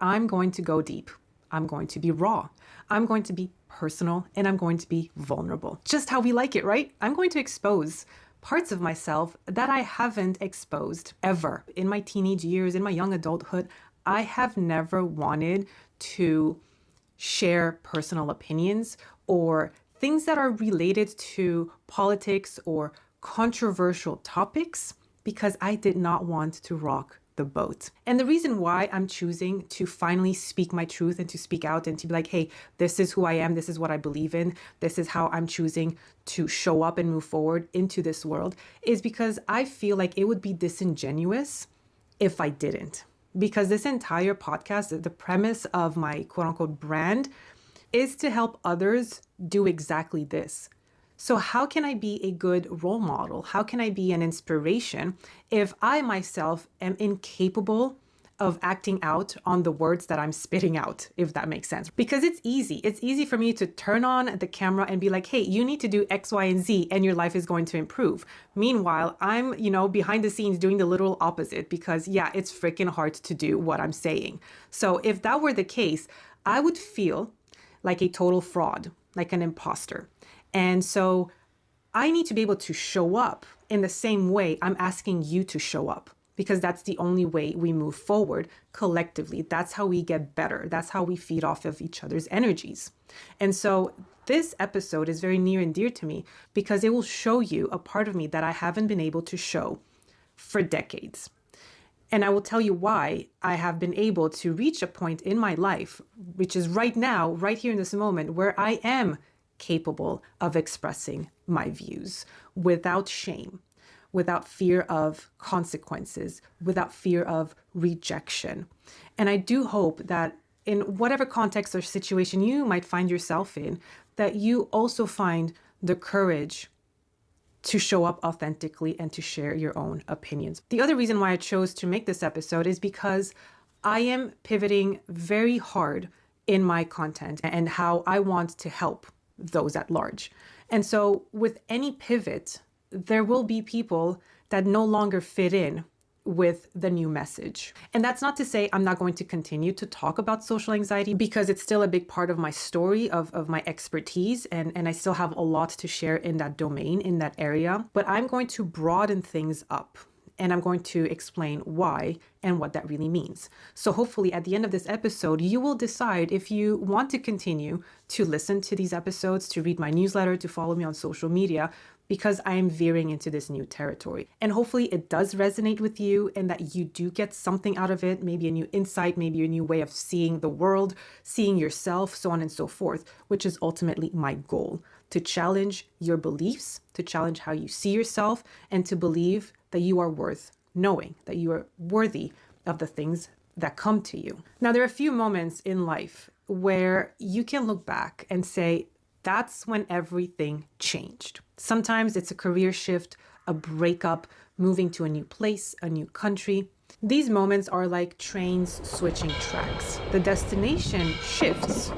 I'm going to go deep. I'm going to be raw. I'm going to be personal, and I'm going to be vulnerable. Just how we like it, right? I'm going to expose parts of myself that I haven't exposed ever. In my teenage years, in my young adulthood, I have never wanted to share personal opinions or things that are related to politics or controversial topics because I did not want to rock the boat. And the reason why I'm choosing to finally speak my truth and to speak out and to be like, hey, this is who I am. This is what I believe in. This is how I'm choosing to show up and move forward into this world is because I feel like it would be disingenuous if I didn't. Because this entire podcast, the premise of my quote unquote brand is to help others do exactly this. So how can I be a good role model? How can I be an inspiration if I myself am incapable of acting out on the words that I'm spitting out, if that makes sense? Because it's easy. It's easy for me to turn on the camera and be like, hey, you need to do X, Y, and Z and your life is going to improve. Meanwhile, I'm, behind the scenes doing the literal opposite because it's freaking hard to do what I'm saying. So if that were the case, I would feel like a total fraud, like an imposter. And so I need to be able to show up in the same way I'm asking you to show up, because that's the only way we move forward collectively. That's how we get better. That's how we feed off of each other's energies. And so this episode is very near and dear to me because it will show you a part of me that I haven't been able to show for decades. And I will tell you why I have been able to reach a point in my life, which is right now, right here in this moment, where I am capable of expressing my views without shame, without fear of consequences, without fear of rejection. And I do hope that in whatever context or situation you might find yourself in, that you also find the courage to show up authentically and to share your own opinions. The other reason why I chose to make this episode is because I am pivoting very hard in my content and how I want to help those at large. And so with any pivot, there will be people that no longer fit in with the new message. And that's not to say I'm not going to continue to talk about social anxiety because it's still a big part of my story, of my expertise, and I still have a lot to share in that domain, in that area. But I'm going to broaden things up. And I'm going to explain why and what that really means. So hopefully at the end of this episode, you will decide if you want to continue to listen to these episodes, to read my newsletter, to follow me on social media, because I am veering into this new territory. And hopefully it does resonate with you and that you do get something out of it, maybe a new insight, maybe a new way of seeing the world, seeing yourself, so on and so forth, which is ultimately my goal, to challenge your beliefs, to challenge how you see yourself, and to believe that you are worth knowing, that you are worthy of the things that come to you. Now, there are a few moments in life where you can look back and say, that's when everything changed. Sometimes it's a career shift, a breakup, moving to a new place, a new country. These moments are like trains switching tracks. The destination shifts,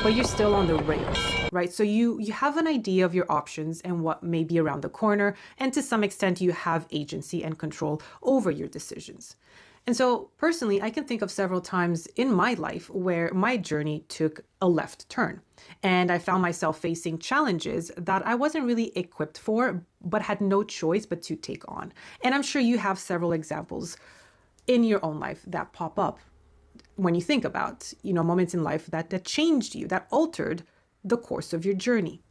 but you're still on the rails, right? So you have an idea of your options and what may be around the corner. And to some extent, you have agency and control over your decisions. And so personally, I can think of several times in my life where my journey took a left turn. And I found myself facing challenges that I wasn't really equipped for, but had no choice but to take on. And I'm sure you have several examples in your own life that pop up when you think about, moments in life that changed you, that altered the course of your journey.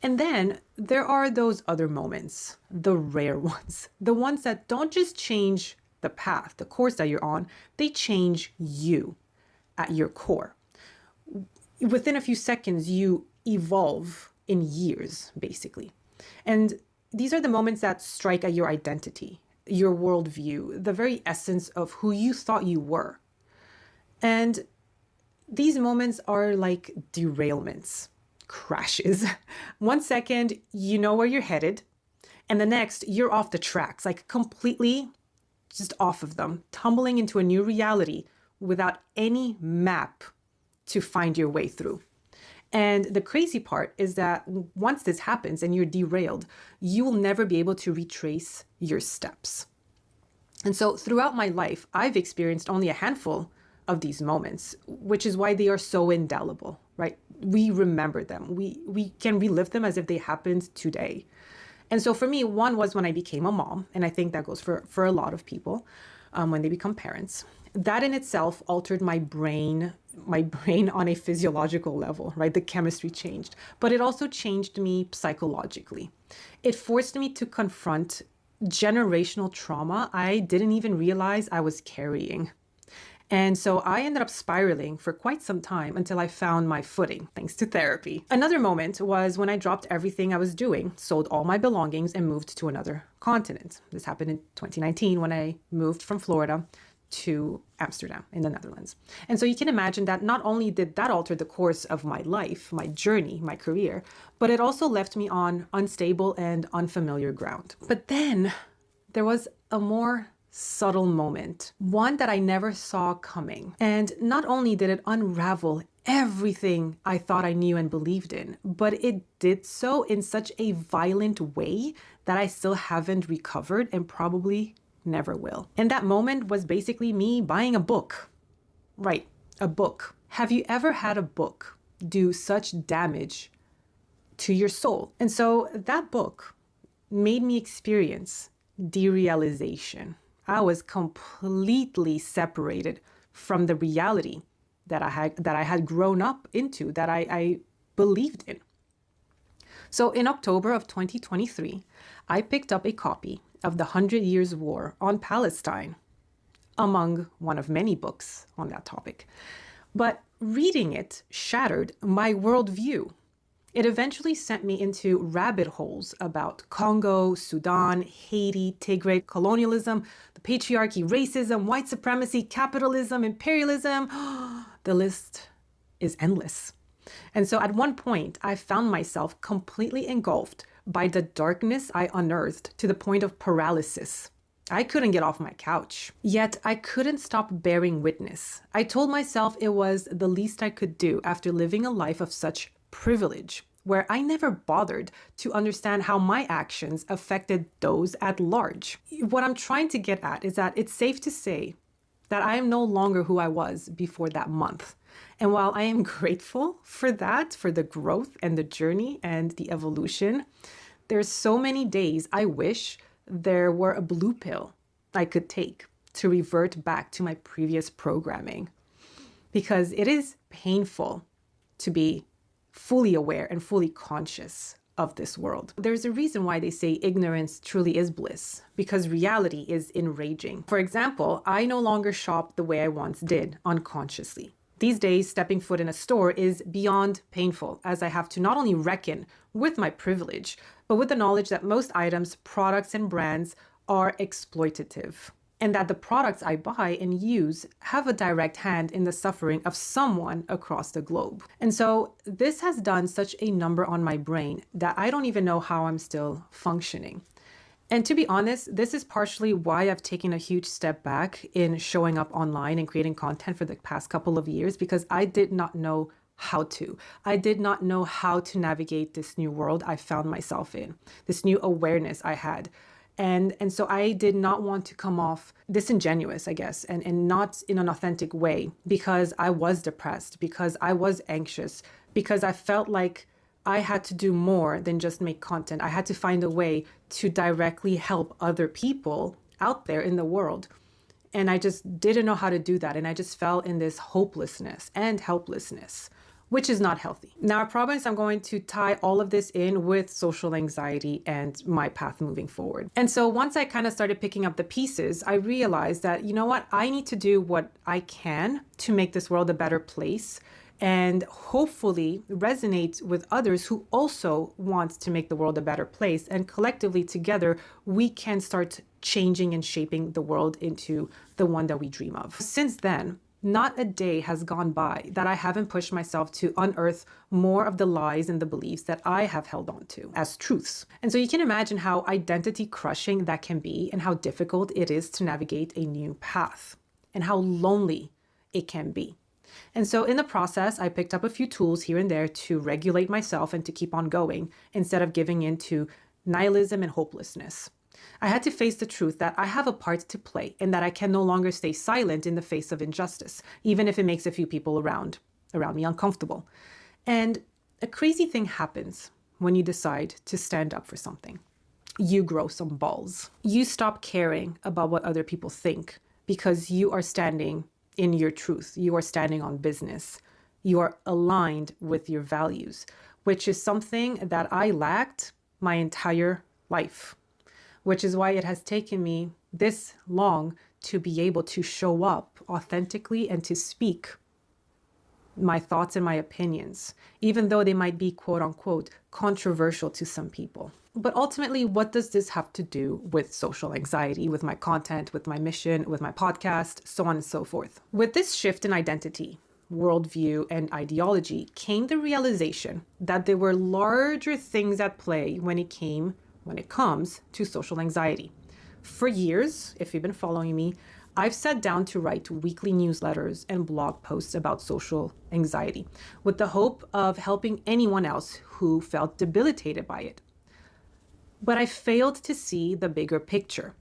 And then there are those other moments, the rare ones, the ones that don't just change the path, the course that you're on, they change you at your core. Within a few seconds, you evolve in years, basically. And these are the moments that strike at your identity, your worldview, the very essence of who you thought you were. And these moments are like derailments, crashes. 1 second, you know where you're headed. And the next, you're off the tracks, like completely just off of them, tumbling into a new reality without any map to find your way through. And the crazy part is that once this happens and you're derailed, you will never be able to retrace your steps. And so throughout my life, I've experienced only a handful of these moments, which is why they are so indelible, right? We remember them. We can relive them as if they happened today. And so for me, one was when I became a mom, and I think that goes for a lot of people when they become parents. That in itself altered my brain on a physiological level, right? The chemistry changed, but it also changed me psychologically. It forced me to confront generational trauma I didn't even realize I was carrying. And so I ended up spiraling for quite some time until I found my footing, thanks to therapy. Another moment was when I dropped everything I was doing, sold all my belongings, and moved to another continent. This happened in 2019 when I moved from Florida to Amsterdam in the Netherlands. And so you can imagine that not only did that alter the course of my life, my journey, my career, but it also left me on unstable and unfamiliar ground. But then there was a more subtle moment, one that I never saw coming. And not only did it unravel everything I thought I knew and believed in, but it did so in such a violent way that I still haven't recovered and probably never will. And that moment was basically me buying a book. Right, a book. Have you ever had a book do such damage to your soul? And so that book made me experience derealization. I was completely separated from the reality that I had grown up into, that I believed in. So in October of 2023, I picked up a copy of The 100 Years' War on Palestine, among one of many books on that topic. But reading it shattered my worldview. It eventually sent me into rabbit holes about Congo, Sudan, Haiti, Tigray, colonialism, the patriarchy, racism, white supremacy, capitalism, imperialism. The list is endless. And so at one point, I found myself completely engulfed by the darkness I unearthed to the point of paralysis. I couldn't get off my couch. Yet I couldn't stop bearing witness. I told myself it was the least I could do after living a life of such privilege, where I never bothered to understand how my actions affected those at large. What I'm trying to get at is that it's safe to say that I am no longer who I was before that month. And while I am grateful for that, for the growth and the journey and the evolution, there's so many days I wish there were a blue pill I could take to revert back to my previous programming. Because it is painful to be fully aware and fully conscious of this world. There's a reason why they say ignorance truly is bliss, because reality is enraging. For example, I no longer shop the way I once did, unconsciously. These days, stepping foot in a store is beyond painful, as I have to not only reckon with my privilege, but with the knowledge that most items, products, and brands are exploitative, and that the products I buy and use have a direct hand in the suffering of someone across the globe. And so this has done such a number on my brain that I don't even know how I'm still functioning. And to be honest, this is partially why I've taken a huge step back in showing up online and creating content for the past couple of years, because I did not know how to. I did not know how to navigate this new world I found myself in, this new awareness I had. And so I did not want to come off disingenuous, I guess, and not in an authentic way, because I was depressed, because I was anxious, because I felt like I had to do more than just make content. I had to find a way to directly help other people out there in the world. And I just didn't know how to do that. And I just fell in this hopelessness and helplessness, which is not healthy. Now, I promise I'm going to tie all of this in with social anxiety and my path moving forward. And so once I kind of started picking up the pieces, I realized that, you know what, I need to do what I can to make this world a better place, and hopefully resonate with others who also want to make the world a better place. And collectively together, we can start changing and shaping the world into the one that we dream of. Since then, not a day has gone by that I haven't pushed myself to unearth more of the lies and the beliefs that I have held on to as truths. And so you can imagine how identity crushing that can be, and how difficult it is to navigate a new path, and how lonely it can be. And so in the process, I picked up a few tools here and there to regulate myself and to keep on going instead of giving in to nihilism and hopelessness. I had to face the truth that I have a part to play and that I can no longer stay silent in the face of injustice, even if it makes a few people around me uncomfortable. And a crazy thing happens when you decide to stand up for something. You grow some balls. You stop caring about what other people think because you are standing in your truth. You are standing on business. You are aligned with your values, which is something that I lacked my entire life, which is why it has taken me this long to be able to show up authentically and to speak my thoughts and my opinions, even though they might be quote unquote controversial to some people. But ultimately, what does this have to do with social anxiety, with my content, with my mission, with my podcast, so on and so forth? With this shift in identity, worldview, and ideology came the realization that there were larger things at play when it comes to social anxiety. For years, if you've been following me, I've sat down to write weekly newsletters and blog posts about social anxiety with the hope of helping anyone else who felt debilitated by it. But I failed to see the bigger picture,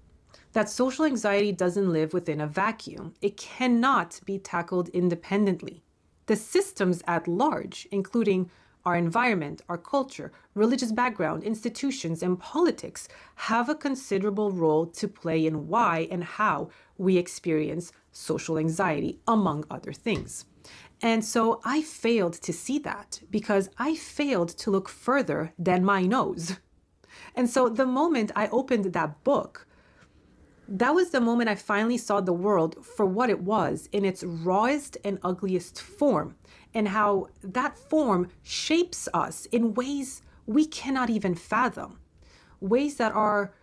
that social anxiety doesn't live within a vacuum. It cannot be tackled independently. The systems at large, including our environment, our culture, religious background, institutions, and politics, have a considerable role to play in why and how we experience social anxiety, among other things. And so I failed to see that because I failed to look further than my nose. And so the moment I opened that book, that was the moment I finally saw the world for what it was in its rawest and ugliest form, and how that form shapes us in ways we cannot even fathom, ways that are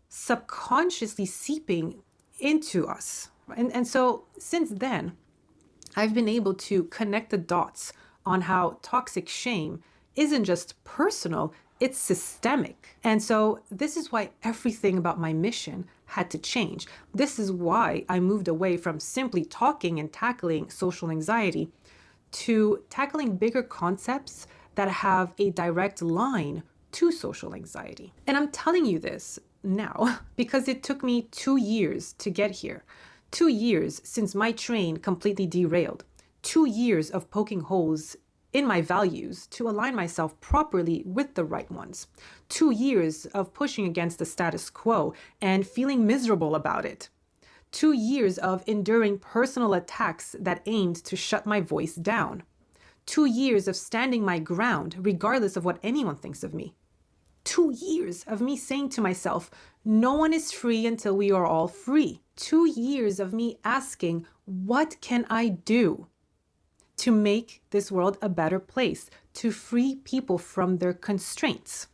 subconsciously seeping into us. And so since then, I've been able to connect the dots on how toxic shame isn't just personal, it's systemic. And so this is why everything about my mission had to change. This is why I moved away from simply talking and tackling social anxiety to tackling bigger concepts that have a direct line to social anxiety. And I'm telling you this now because it took me 2 years to get here. 2 years since my train completely derailed. 2 years of poking holes in my values to align myself properly with the right ones. 2 years of pushing against the status quo and feeling miserable about it. 2 years of enduring personal attacks that aimed to shut my voice down. 2 years of standing my ground regardless of what anyone thinks of me. 2 years of me saying to myself, no one is free until we are all free. 2 years of me asking, what can I do to make this world a better place, to free people from their constraints?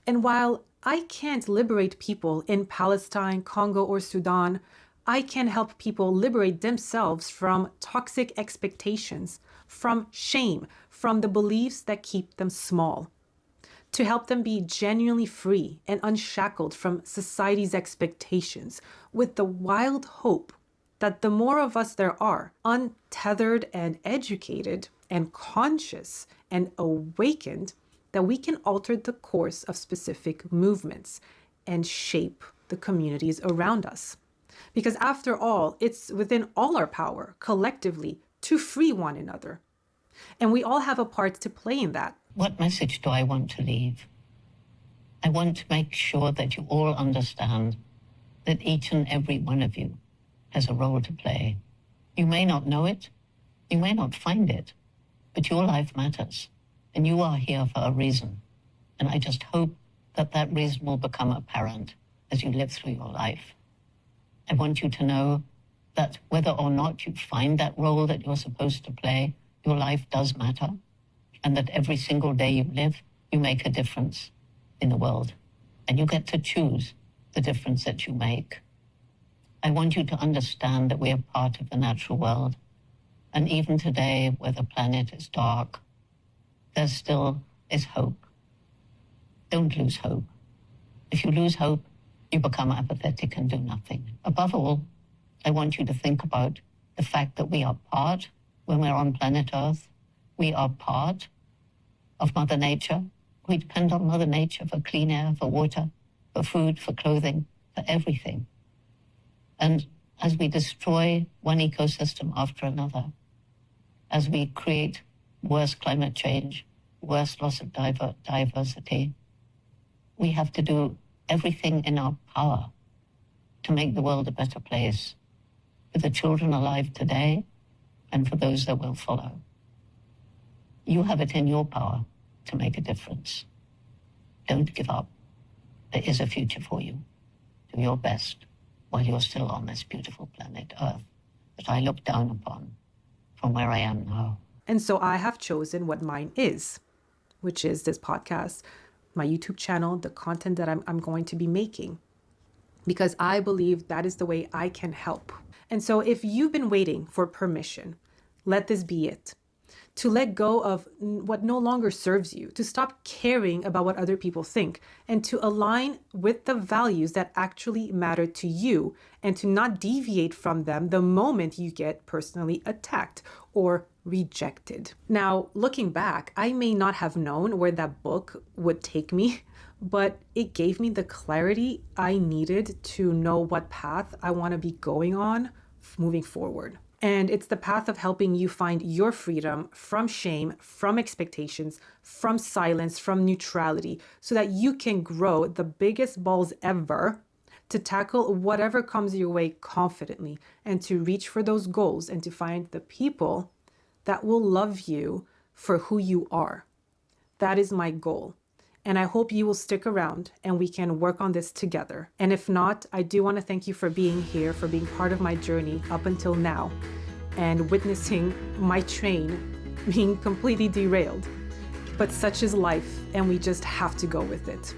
And while I can't liberate people in Palestine, Congo, or Sudan, I can help people liberate themselves from toxic expectations, from shame, from the beliefs that keep them small, to help them be genuinely free and unshackled from society's expectations, with the wild hope that the more of us there are, untethered and educated and conscious and awakened, that we can alter the course of specific movements and shape the communities around us. Because after all, it's within all our power, collectively, to free one another. And we all have a part to play in that. What message do I want to leave? I want to make sure that you all understand that each and every one of you has a role to play. You may not know it, you may not find it, but your life matters, and you are here for a reason. And I just hope that that reason will become apparent as you live through your life. I want you to know that whether or not you find that role that you're supposed to play, your life does matter, and that every single day you live, you make a difference in the world, and you get to choose the difference that you make. I want you to understand that we are part of the natural world, and even today, where the planet is dark, there still is hope. Don't lose hope. If you lose hope, you become apathetic and do nothing. Above all, I want you to think about the fact that we are part, when we're on planet Earth, we are part of Mother Nature. We depend on Mother Nature for clean air, for water. for food, for clothing, for everything. And as we destroy one ecosystem after another, as we create worse climate change, worse loss of diversity, we have to do everything in our power to make the world a better place for the children alive today and for those that will follow. You have it in your power to make a difference. Don't give up. There is a future for you. Do your best while you're still on this beautiful planet Earth that I look down upon from where I am now. And so I have chosen what mine is, which is this podcast, my YouTube channel, the content that I'm going to be making, because I believe that is the way I can help. And so if you've been waiting for permission, let this be it. To let go of what no longer serves you, to stop caring about what other people think, and to align with the values that actually matter to you, and to not deviate from them the moment you get personally attacked or rejected. Now, looking back, I may not have known where that book would take me, but it gave me the clarity I needed to know what path I want to be going on moving forward. And it's the path of helping you find your freedom from shame, from expectations, from silence, from neutrality, so that you can grow the biggest balls ever to tackle whatever comes your way confidently, and to reach for those goals, and to find the people that will love you for who you are. That is my goal. And I hope you will stick around and we can work on this together. And if not, I do want to thank you for being here, for being part of my journey up until now, and witnessing my train being completely derailed. But such is life, and we just have to go with it.